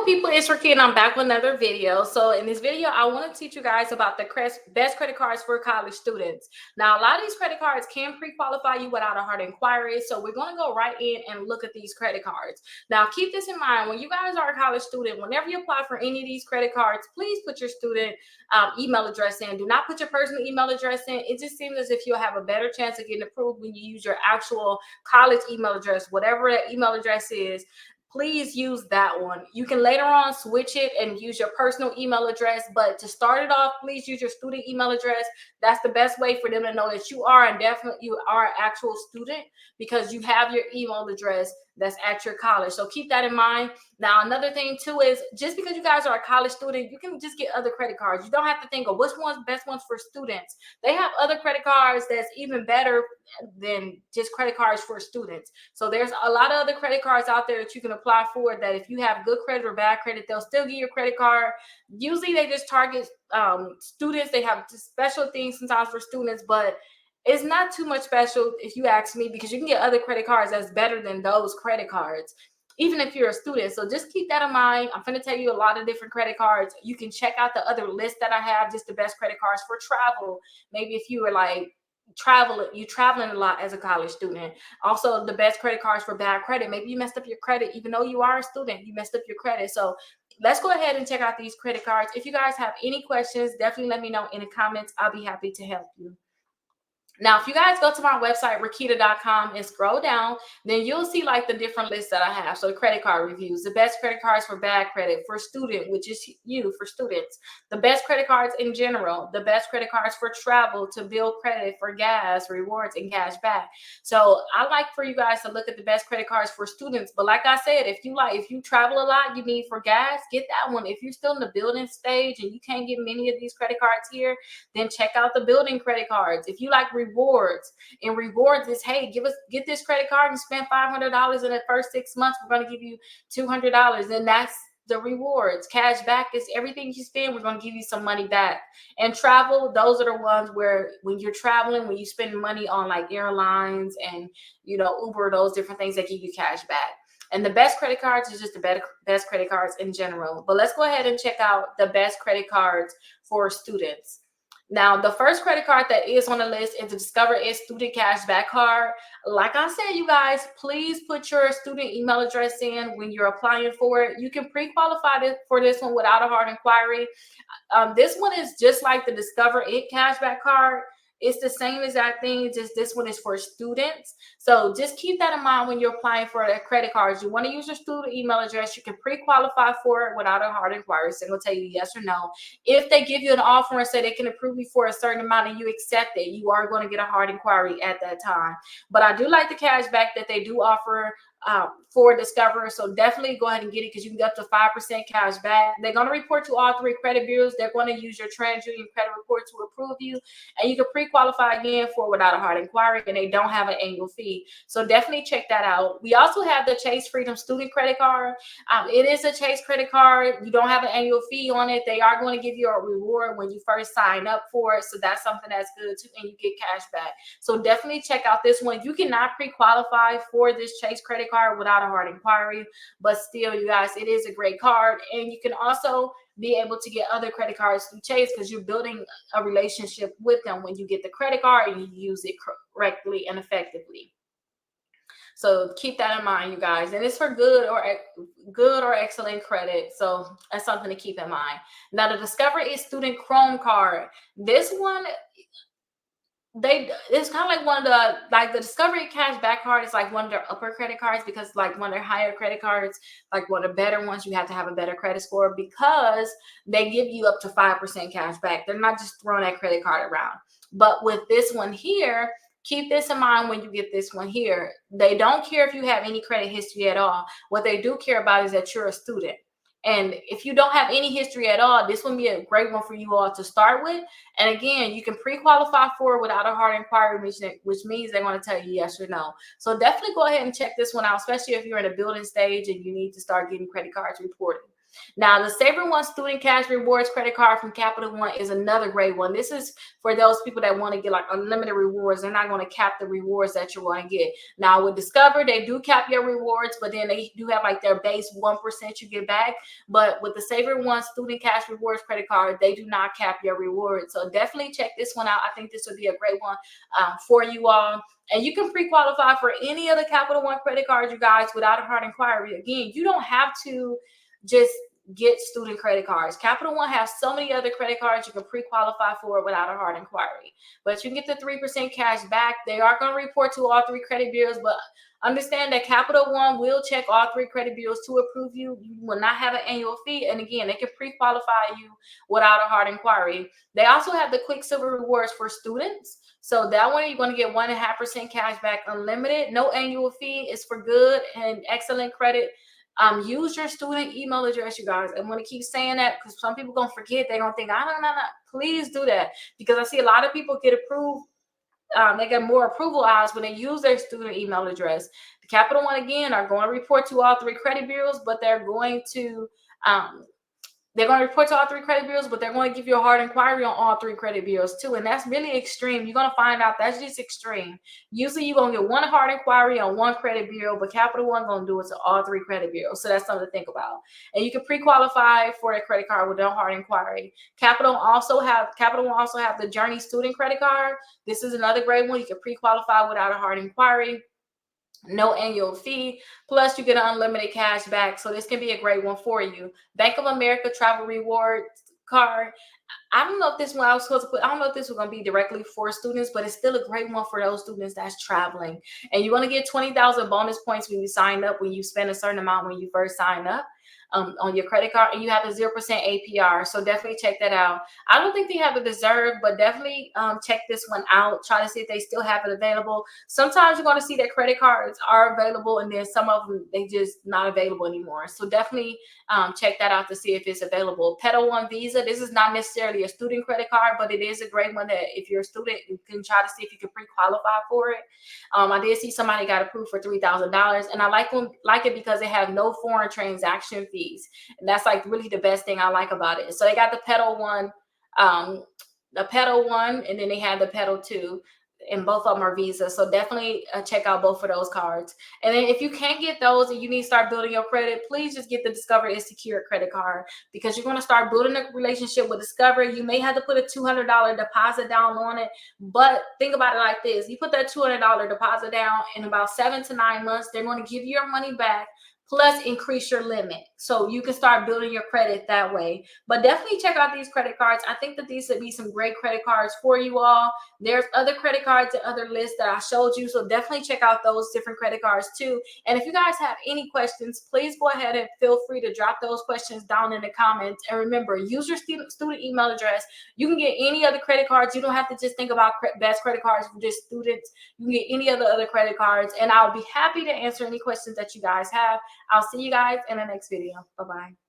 People, it's Rickita and I'm back with another video. So in this video, I want to teach you guys about the best credit cards for college students. Now, a lot of these credit cards can pre-qualify you without a hard inquiry. So we're going to go right in and look at these credit cards. Now, keep this in mind. When you guys are a college student, whenever you apply for any of these credit cards, please put your student email address in. Do not put your personal email address in. It just seems as if you'll have a better chance of getting approved when you use your actual college email address, whatever that email address is. Please use that one. You can later on switch it and use your personal email address, but to start it off, please use your student email address. That's the best way for them to know that you are, and definitely you are an actual student, because you have your email address that's at your college. So keep that in mind. Now, another thing too is, just because you guys are a college student, you can just get other credit cards. You don't have to think of which one's best ones for students. They have other credit cards that's even better than just credit cards for students. So there's a lot of other credit cards out there that you can apply for, that if you have good credit or bad credit, they'll still give you a credit card. Usually they just target students. They have special things sometimes for students, but it's not too much special if you ask me, because you can get other credit cards that's better than those credit cards, even if you're a student. So just keep that in mind. I'm going to tell you a lot of different credit cards. You can check out the other list that I have, just the best credit cards for travel. Maybe if you were like traveling a lot as a college student. Also, the best credit cards for bad credit. Maybe you messed up your credit, even though you are a student, you messed up your credit. So let's go ahead and check out these credit cards. If you guys have any questions, definitely let me know in the comments. I'll be happy to help you. Now, if you guys go to my website, Rickita.com, and scroll down, then you'll see like the different lists that I have. So the credit card reviews, the best credit cards for bad credit, for student, which is you, for students, the best credit cards in general, the best credit cards for travel, to build credit for gas, rewards, and cash back. So I like for you guys to look at the best credit cards for students. But like I said, if you travel a lot, you need for gas, get that one. If you're still in the building stage and you can't get many of these credit cards here, then check out the building credit cards. If you like rewards, and rewards is, hey, get this credit card and spend $500 in the first 6 months, we're going to give you $200. And that's the rewards. Cash back is everything you spend, we're going to give you some money back. And travel, those are the ones where when you're traveling, when you spend money on like airlines and Uber, those different things that give you cash back. And the best credit cards is just the best credit cards in general. But let's go ahead and check out the best credit cards for students. Now, the first credit card that is on the list is the Discover Edge Student Cashback Card. Like I said, you guys, please put your student email address in when you're applying for it. You can pre-qualify for this one without a hard inquiry. This one is just like the Discover Edge Cashback Card. It's the same exact thing, just this one is for students. So just keep that in mind when you're applying for a credit card. You want to use your student email address. You can pre-qualify for it without a hard inquiry. So it'll tell you yes or no. If they give you an offer and say they can approve you for a certain amount and you accept it, you are going to get a hard inquiry at that time. But I do like the cash back that they do offer for Discover. So definitely go ahead and get it, because you can get up to 5% cash back. They're going to report to all 3 credit bureaus. They're going to use your TransUnion credit report to approve you, and you can pre-qualify again for without a hard inquiry, and they don't have an annual fee. So definitely check that out. We also have the Chase Freedom Student Credit Card. It is a Chase credit card. You don't have an annual fee on it. They are going to give you a reward when you first sign up for it. So that's something that's good too, and you get cash back. So definitely check out this one. You cannot pre-qualify for this Chase credit card without a hard inquiry, but still, you guys, it is a great card. And you can also be able to get other credit cards through Chase, because you're building a relationship with them when you get the credit card and you use it correctly and effectively. So keep that in mind, you guys. And it's for good or excellent credit. So that's something to keep in mind. Now, the Discover Edge Student Chrome Card. This one, it's kind of like one of the Discovery Cashback Card is like one of their upper credit cards, because like one of their higher credit cards, like one of the better ones, you have to have a better credit score, because they give you up to 5% cash back. They're not just throwing that credit card around. But with this one here, keep this in mind when you get this one here. They don't care if you have any credit history at all. What they do care about is that you're a student. And if you don't have any history at all, this would be a great one for you all to start with. And again, you can pre-qualify for it without a hard inquiry, which means they're going to tell you yes or no. So definitely go ahead and check this one out, especially if you're in a building stage and you need to start getting credit cards reported. Now, the Saver One Student Cash Rewards credit card from Capital One is another great one. This is for those people that want to get like unlimited rewards. They're not going to cap the rewards that you're going to get. Now, with Discover, they do cap your rewards, but then they do have like their base 1% you get back. But with the Saver One Student Cash Rewards credit card, they do not cap your rewards. So definitely check this one out. I think this would be a great one for you all. And you can pre-qualify for any of the Capital One credit cards, you guys, without a hard inquiry. Again, you don't have to just get student credit cards. Capital One has so many other credit cards you can pre-qualify for without a hard inquiry. But you can get the 3% cash back. They are going to report to all 3 credit bureaus, but understand that Capital One will check all 3 credit bureaus to approve you. You will not have an annual fee. And again, they can pre-qualify you without a hard inquiry. They also have the Quicksilver Rewards for students. So that one, you're going to get 1.5% cash back unlimited. No annual fee. It's for good and excellent credit. Use your student email address, you guys. I'm going to keep saying that because some people going to forget. They're going to think, I don't know. Please do that, because I see a lot of people get approved. They get more approval odds when they use their student email address. The Capital One, again, are going to report to all 3 credit bureaus, but they're going to report to all 3 credit bureaus, but they're going to give you a hard inquiry on all 3 credit bureaus too. And that's really extreme. You're going to find out that's just extreme. Usually you're going to get 1 hard inquiry on 1 credit bureau, but Capital One going to do it to all 3 credit bureaus. So that's something to think about. And you can pre-qualify for a credit card with no hard inquiry. Capital One also have the Journey Student Credit Card. This is another great one. You can pre-qualify without a hard inquiry. No annual fee, plus you get an unlimited cash back. So this can be a great one for you. Bank of America Travel Rewards Card. I don't know if this one I was supposed to put, I don't know if this was going to be directly for students, but it's still a great one for those students that's traveling. And you're going to get 20,000 bonus points when you sign up, when you spend a certain amount when you first sign up. On your credit card, and you have a 0% APR. So definitely check that out. I don't think they have a reserve, but definitely check this one out. Try to see if they still have it available. Sometimes you're going to see that credit cards are available, and then some of them they just not available anymore. So definitely check that out to see if it's available. Pedal One Visa. This is not necessarily a student credit card, but it is a great one that if you're a student, you can try to see if you can pre-qualify for it. I did see somebody got approved for $3,000, and I like it because they have no foreign transaction fees. And that's like really the best thing I like about it. So they got the Pedal One, and then they have the Pedal 2, and both of them are Visa. So definitely check out both of those cards. And then if you can't get those and you need to start building your credit, please just get the Discover is Secure credit card, because you're going to start building a relationship with Discover. You may have to put a $200 deposit down on it, but think about it like this. You put that $200 deposit down, in about 7 to 9 months, they're going to give you your money back, plus increase your limit. So you can start building your credit that way. But definitely check out these credit cards. I think that these would be some great credit cards for you all. There's other credit cards and other lists that I showed you. So definitely check out those different credit cards too. And if you guys have any questions, please go ahead and feel free to drop those questions down in the comments. And remember, use your student email address. You can get any other credit cards. You don't have to just think about best credit cards for just students. You can get any other credit cards. And I'll be happy to answer any questions that you guys have. I'll see you guys in the next video. Bye-bye.